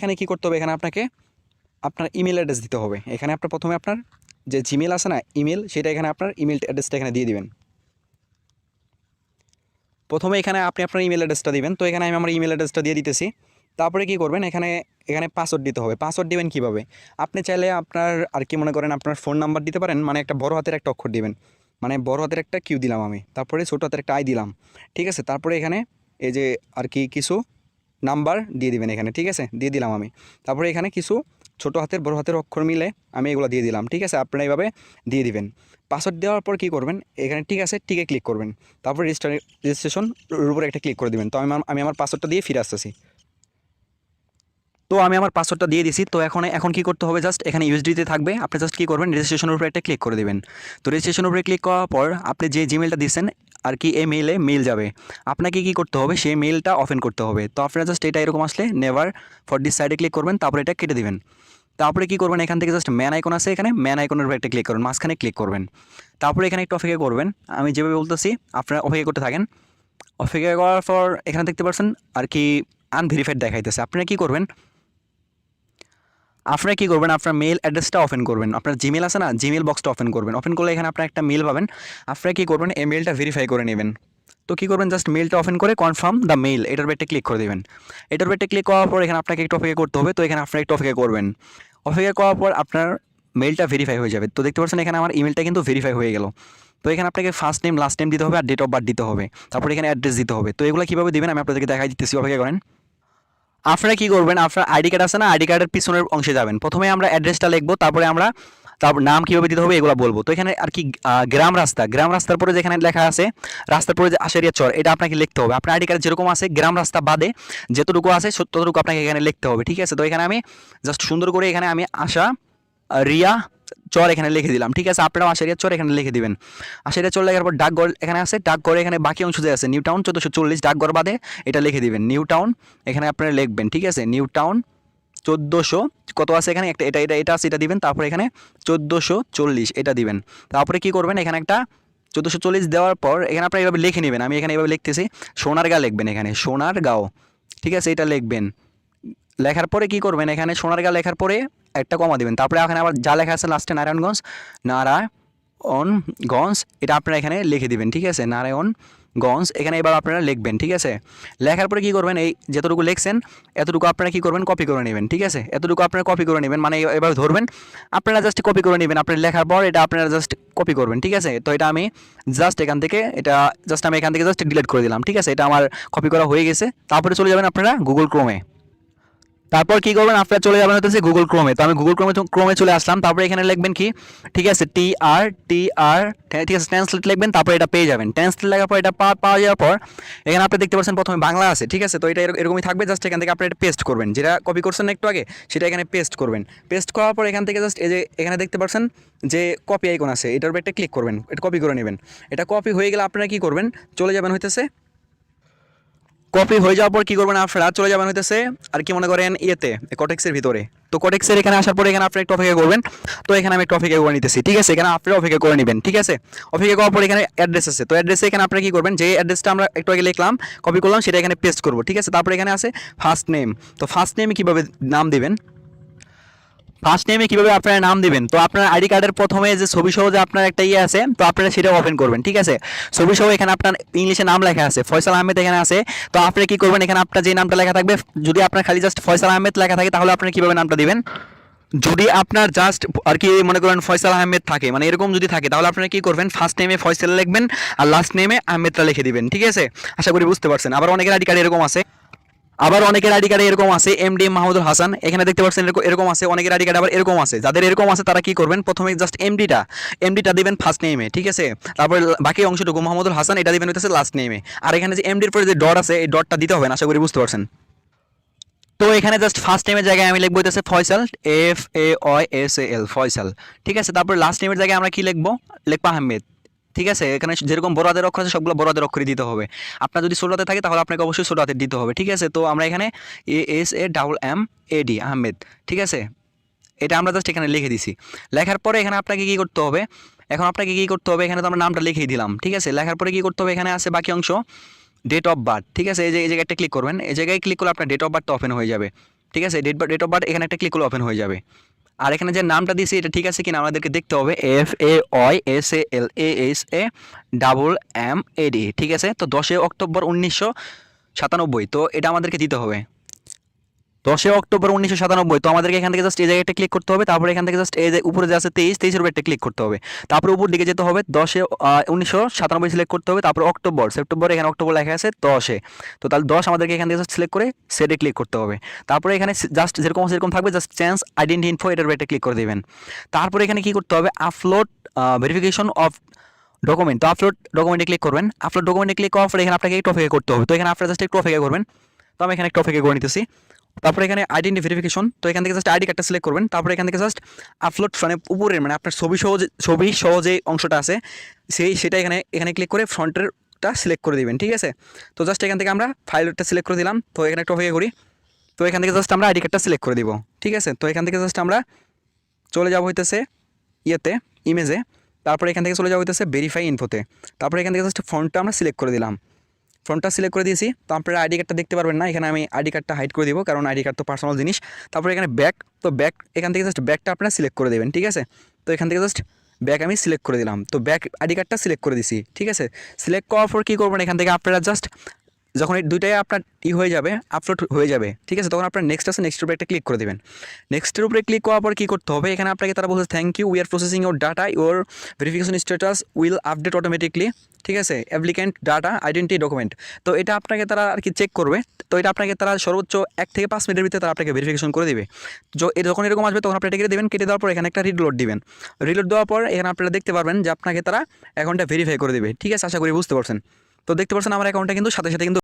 এখানে কী করতে হবে, এখানে আপনাকে আপনার ইমেল অ্যাড্রেস দিতে হবে। এখানে আপনার প্রথমে আপনার যে জিমেল আছে না ইমেল, সেটা এখানে আপনার ইমেল অ্যাড্রেসটা এখানে দিয়ে দিবেন। প্রথমে এখানে আপনি আপনার ইমেল অ্যাড্রেসটা দিবেন। তো এখানে আমি আমার ইমেল অ্যাড্রেসটা দিয়ে দিতেছি। তারপরে কি করবেন, এখানে এখানে পাসওয়ার্ড দিতে হবে। পাসওয়ার্ড দিবেন কীভাবে, আপনি চাইলে আপনার আর কি মনে করেন আপনার ফোন নাম্বার দিতে পারেন, মানে একটা বড় হাতের একটা অক্ষর দিবেন, মানে বড় হাতের একটা কিউ দিলাম আমি, তারপরে ছোটো হাতের একটা আই দিলাম, ঠিক আছে। তারপরে এখানে এই যে আর কি কিছু নাম্বার দিয়ে দিবেন এখানে, ঠিক আছে, দিয়ে দিলাম আমি। তারপরে এখানে কিছু ছোটো হাতের বড় হাতের অক্ষর মিলে আমি এগুলো দিয়ে দিলাম, ঠিক আছে। আপনারা এইভাবে দিয়ে দিবেন। পাসওয়ার্ড দেওয়ার পর কী করবেন, এখানে ঠিক আছে টিকে ক্লিক করবেন। তারপর রেজিস্ট্রেশন উপরে একটা ক্লিক করে দিবেন। তো আমি আমার পাসওয়ার্ডটা দিয়ে ফিরে আসতেছি। তো আমি আমার পাসওয়ার্ডটা দিয়ে দিছি। তো এখন কী করতে হবে, জাস্ট এখানে ইউএসডিতে থাকবে। আপনি জাস্ট কী করবেন, রেজিস্ট্রেশনের উপরে একটা ক্লিক করে দেবেন। তো রেজিস্ট্রেশনের উপরে ক্লিক করার পর আপনি যে জিমেলটা দিচ্ছেন আর কি এই মেল যাবে। আপনাকে কী করতে হবে, সেই মেলটা ওপেন করতে হবে। তো আপনারা জাস্ট এটা এরকম আসলে নেভার ফর দিস সাইডে ক্লিক করবেন, তারপরে এটা কেটে দিবেন। তারপরে কী করবেন, এখান থেকে জাস্ট ম্যান আইকন আছে, এখানে ম্যান আইকনের উপরে একটা ক্লিক করবেন, মাঝখানে ক্লিক করবেন। তারপরে এখানে একটু অপেক্ষা করবেন। আমি যেভাবে বলতেছি আপনারা অপেক্ষা করতে থাকেন। অপেক্ষা করার পর এখানে দেখতে পাচ্ছেন আর কি আনভেরিফাইড দেখাইতেছে। আপনারা কী করবেন, আপনার মেল অ্যাড্রেসটা ওপেন করবেন। আপনার জিমেল আছে না, জিমেল বক্সটা ওপেন করবেন। ওপেন করলে এখানে আপনার একটা মেল পাবেন। আপনারা কী করবেন, এই মেলটা ভেরিফাই করে নেবেন। তো কী করবেন, জাস্ট মেলটা ওপেন করে কনফার্ম দ্য মেল এটার উপরে একটা ক্লিক করে দেবেন। এটার উপরে একটা ক্লিক করার পর এখানে আপনাকে একটু অপেক্ষা করতে হবে। তো এখানে আপনারা একটু অপেক্ষা করবেন। অপেক্ষা করার পর আপনার মেলটা ভেরিফাই হয়ে যাবে। তো দেখতে পাচ্ছেন এখানে আমার ইমেলটা কিন্তু ভেরিফাই হয়ে গেল। তো এখানে আপনাকে ফার্স্ট নেম লাস্ট নেম দিতে হবে আর ডেট অফ বার্থ দিতে হবে। তারপর এখানে অ্যাড্রেস দিতে হবে। তো এগুলো কীভাবে দেবেন আমি আপনাদেরকে দেখাই দিতেছি, অপেক্ষা করেন। আপনারা কী করবেন, আপনার আইডি কার্ড আছে না, আইডি কার্ডের পিছনের অংশে যাবেন। প্রথমে আমরা অ্যাড্রেসটা লিখবো, তারপর নাম কীভাবে দিতে হবে এগুলো বলবো। তো এখানে আর কি গ্রাম রাস্তার পরে যেখানে লেখা আছে রাস্তার পরে যে আশেরিয়া চর, এটা আপনাকে লিখতে হবে। আপনার আইডি কার্ড যেরকম আছে গ্রাম রাস্তা বাদে যতটুকু আছে ততটুকু আপনাকে এখানে লিখতে হবে, ঠিক আছে। তো এখানে আমি জাস্ট সুন্দর করে এখানে আমি আশা রিয়া চর এখানে লিখে দিলাম, ঠিক আছে। আপনারাও আশারিয়া চর এখানে লিখে দিবেন। আশারিয়া চর লেখার পর ডাকঘর এখানে আছে, ডাকঘরে এখানে বাকি অংশ যে আছে নিউ টাউন 1440 ডাকঘর বাদে এটা লিখে দিবেন। নিউ টাউন এখানে আপনারা লিখবেন, ঠিক আছে। নিউ টাউন 1400 কত আছে এখানে একটা এটা আছে, এটা দিবেন। তারপরে এখানে 1440 এটা দিবেন। তারপরে কি করবেন, এখানে একটা 1440 দেওয়ার পর এখানে আপনারা এইভাবে লিখে নেবেন। আমি এখানে এইভাবে লিখতেছি, সোনারগাঁও লিখবেন এখানে, সোনারগাঁও, ঠিক আছে, এটা লিখবেন। লেখার পরে কি করবেন, এখানে সোনারগাঁও লেখার পরে একটা কমা দিবেন। তারপরে এখানে আবার যা লেখা আছে লাস্টে নারায়ণগঞ্জ এটা আপনারা এখানে লিখে দিবেন, ঠিক আছে। নারায়ণগঞ্জ এখানে এবার আপনারা লিখবেন, ঠিক আছে। লেখার পরে কী করবেন, এই যতটুকু লিখছেন এতটুকু আপনারা কী করবেন, কপি করে নেবেন, ঠিক আছে। এতটুকু আপনারা কপি করে নেবেন, মানে এবার ধরবেন আপনারা জাস্ট কপি করে নেবেন। আপনার লেখার পর এটা আপনারা জাস্ট কপি করবেন, ঠিক আছে। তো এটা আমি জাস্ট এখান থেকে জাস্ট ডিলিট করে দিলাম, ঠিক আছে। এটা আমার কপি করা হয়ে গেছে। তারপরে চলে যাবেন আপনারা গুগল ক্রোমে। তারপর কি করবেন, আপনারা চলে যাবেন হচ্ছে গুগল ক্রোমে। তো আমি গুগল ক্রোমে চলে আসলাম। তারপরে এখানে লিখবেন কি, ঠিক আছে, টি আর ঠিক আছে, ট্রান্সলেট লিখবেন। তারপরে এটা পেয়ে যাবেন। ট্রান্সলেট লেখার পর এটা পাওয়া যাওয়ার পর এখানে আপনি দেখতে পাচ্ছেন প্রথমে বাংলা আছে, ঠিক আছে। তো এটা এরকমই থাকবে। জাস্ট এখান থেকে আপনি এটা পেস্ট করবেন, যেটা কপি করছেন একটু আগে সেটা এখানে পেস্ট করবেন। পেস্ট করার পর এখান থেকে জাস্ট এই যে এখানে দেখতে পাচ্ছেন যে কপি আইকন আছে, এটার উপর একটা ক্লিক করবেন, এটা কপি করে নেবেন। এটা কপি হয়ে গেলে আপনারা কি করবেন, চলে যাবেন হইতেছে কপি হয়ে যাওয়ার পর কী করবেন, আপনারা চলে যাবেন হইতেছে আর কি মনে করেন ইয়েতে কটেক্সের ভিতরে। তো কটেক্সের এখানে আসার পরে এখানে আপনারা একটু অপেক্ষা করবেন। তো এখানে আমি একটু অপেক্ষা করে নিতেছি, ঠিক আছে। এখানে আপনারা অপেক্ষা করে নেবেন, ঠিক আছে। অপেক্ষা করার পর এখানে অ্যাড্রেস আছে। তো অ্যাড্রেসে এখানে আপনারা কী করবেন, যে অ্যাড্রেসটা আমরা একটু আগে লিখলাম কপি করলাম সেটা এখানে পেস্ট করবো, ঠিক আছে। তারপরে এখানে আছে ফার্স্ট নেম। তো ফার্স্ট নেমে কীভাবে নাম দেবেন, ফার্স্ট নেমে কীভাবে আপনারা নাম দেবেন, তো আপনার আইডি কার্ডের প্রথমে যে ছবি সহ যে আপনার একটা ইয়ে আছে, তো আপনারা সেটা ওপেন করবেন, ঠিক আছে। ছবি সহ এখানে আপনার ইংলিশে নাম লেখা আছে, ফয়সাল আহমেদ এখানে আছে। তো আপনি কী করবেন, এখানে আপনার যে নামটা লেখা থাকবে, যদি আপনার খালি জাস্ট ফয়সাল আহমেদ লেখা থাকে তাহলে আপনারা কীভাবে নামটা দিবেন। যদি আপনার জাস্ট আর কি মনে করেন ফয়সাল আহমেদ থাকে, মানে এরকম যদি থাকে, তাহলে আপনারা কী করবেন, ফার্স্ট নেমে ফয়সাল লিখবেন আর লাস্ট নেমে আহমেদটা লিখে দিবেন, ঠিক আছে। আশা করি বুঝতে পারছেন। আবার অনেকের আইডি কার্ড এরকম আছে, এরকম আছে এমডি মাহমুদুল হাসান, এখানে দেখতে পাচ্ছেন এরকম আছে। অনেকের আইডি কার্ড আবার এরকম আছে। যাদের এরকম আছে তারা কি করবেন, প্রথমে জাস্ট এমডিটা দিবেন ফার্স্ট নেমে, ঠিক আছে। তারপর বাকি অংশটুকু মাহমুদুল হাসান এটা দিবেন হচ্ছে লাস্ট নেমে। আর এখানে যে এমডির পরে যে ডট আছে এই ডটটা দিতে হবে না, আশা করি বুঝতে পারছেন। তো এখানে জাস্ট ফার্স্ট নেমের জায়গায় আমি লিখবো হচ্ছে ফয়সাল, FAYSAL ফয়সাল, ঠিক আছে। তারপর লাস্ট নেমের জায়গায় আমরা কি লিখবো, আহমেদ, ঠিক আছে। এখানে যেরকম বড় হাতের অক্ষর আছে সবগুলো বড় হাতের অক্ষরে দিতে হবে। আপনার যদি ছোট হাতে থাকে তাহলে আপনাকে অবশ্যই ছোট হাতের দিতে হবে, ঠিক আছে। তো আমরা এখানে ASAMMAD আহমেদ, ঠিক আছে, এটা আমরা জাস্ট এখানে লিখে দিছি। লেখার পরে এখানে আপনাকে কী করতে হবে, এখানে তো আমরা নামটা লিখেই দিলাম, ঠিক আছে। লেখার পরে কী করতে হবে, এখানে আছে বাকি অংশ ডেট অফ বার্থ, ঠিক আছে। এই জায়গায় একটা ক্লিক করবেন। এই জায়গায় ক্লিক করলে আপনার ডেট অফ বার্থটা ওপেন হয়ে যাবে, ঠিক আছে, ডেট অফ বার্থ এখানে একটা ক্লিক করলে ওপেন হয়ে যাবে। আর এখানে যে নামটা দিয়েছি এটা ঠিক আছে কিনা আমাদেরকে দেখতে হবে, FAOYSALAHMAD, ঠিক আছে। তো 10 অক্টোবর 1997, তো এটা আমাদেরকে দিতে হবে 10 অক্টোবর 1997। তো আমাদেরকে এখান থেকে জাস্ট এই জায়গায় একটা ক্লিক করতে হবে, তারপরে এখান থেকে জাস্ট এই যে উপরে যে আছে 23-23-এর উপর একটা ক্লিক করতে হবে, তারপরে উপর দিকে যেতে হবে, 1997 সিলেক্ট করতে হবে, তারপরে অক্টোবর, সেপ্টেম্বর, এখানে অক্টোবর লেখা আছে 10-এ। তো তাহলে 10 আমাদেরকে এখান থেকে জাস্ট সিলেক্ট করে সেটে ক্লিক করতে হবে। তারপরে এখানে জাস্ট যেরকম থাকবে জাস্ট চেঞ্জ আইডেন্টি ইনফো, এটার উপর একটা ক্লিক করে দেবেন। তারপরে এখানে কি করতে হবে, আপলোড ভেরিফিকেশন অফ ডকুমেন্ট। তো আপলোড ডকুমেন্টে ক্লিক করবেন। আপলোড ডকুমেন্টে ক্লিক করার পরে এখানে আপনাকে একটু অপেক্ষা করতে হবে। তো এখানে আপনারা জাস্ট একটু অপেক্ষা করবেন। তো আমি এখানে একটু অপেক্ষা করে নিতেছি। তারপরে এখানে আইডেন্টি ভেরিফিকেশন, তো এখান থেকে জাস্ট আইডি কার্ডটা সিলেক্ট করবেন। তারপরে এখান থেকে জাস্ট আপলোড, মানে উপরের মানে আপনার ছবি সহ যে অংশটা আছে সেটা এখানে ক্লিক করে ফ্রন্টেরটা সিলেক্ট করে দিবেন, ঠিক আছে। তো জাস্ট এখান থেকে আমরা ফাইলটা সিলেক্ট করে দিলাম। তো এখানে একটু অপেক্ষা করি। তো এখান থেকে জাস্ট আমরা আইডি কার্ডটা সিলেক্ট করে দিব, ঠিক আছে। তো এখান থেকে জাস্ট আমরা চলে যাবো হইতেছে ইয়েতে, ইমেজে। তারপরে এখান থেকে চলে যাওয়া হইতেছে ভেরিফাই ইনফোতে। তারপরে এখান থেকে জাস্ট ফন্টটা আমরা সিলেক্ট করে দিলাম। ফন্টটা সিলেক্ট করে দিয়েছি। তো আপনারা আইডি কার্ডটা দেখতে পারবেন না, এখানে আমি আইডি কার্ডটা হাইড করে দিব, কারণ আইডি কার্ড তো পার্সোনাল জিনিস। তারপরে এখানে ব্যাক, তো ব্যাক এখান থেকে জাস্ট ব্যাকটা আপনারা সিলেক্ট করে দেবেন, ঠিক আছে। তো এখান থেকে জাস্ট ব্যাক আমি সিলেক্ট করে দিলাম। তো ব্যাক আইডি কার্ডটা সিলেক্ট করে দিছি, ঠিক আছে। সিলেক্ট করার পর কী করবেন, এখান থেকে আপনারা জাস্ট যখন এই দুইটাই আপনার হয়ে যাবে, আপলোড হয়ে যাবে, ঠিক আছে, তখন আপনার নেক্সট আছে, নেক্সটের উপরে একটা ক্লিক করে দেবেন। নেক্সটের উপরে ক্লিক করার পর কী করতে হবে, এখানে আপনাকে তারা বলছে thank you, we are processing your data, your verification status will update automatically, ঠিক আছে, অ্যাপ্লিক্যান্ট ডাটা আইডেন্টি ডকুমেন্ট। তো এটা আপনাকে তারা আর কি চেক করবে। তো এটা আপনাকে তারা সর্বোচ্চ 1 থেকে 5 মিনিটের ভিতরে তারা আপনাকে ভেরিফিকেশন করে দেবে। যখন এরকম আসবে তখন আপনি এটা কেটে দেবেন। কেটে দেওয়ার পর এখানে একটা রিলোড দিবেন। রিলোড দেওয়ার পর এখানে আপনারা দেখতে পারবেন যে আপনাকে তারা অ্যাকাউন্টটা ভেরিফাই করে দেবে, ঠিক আছে। আশা করি বুঝতে পারছেন। তো দেখতে পাচ্ছেন আমার অ্যাকাউন্টটা কিন্তু সাথে সাথে কিন্তু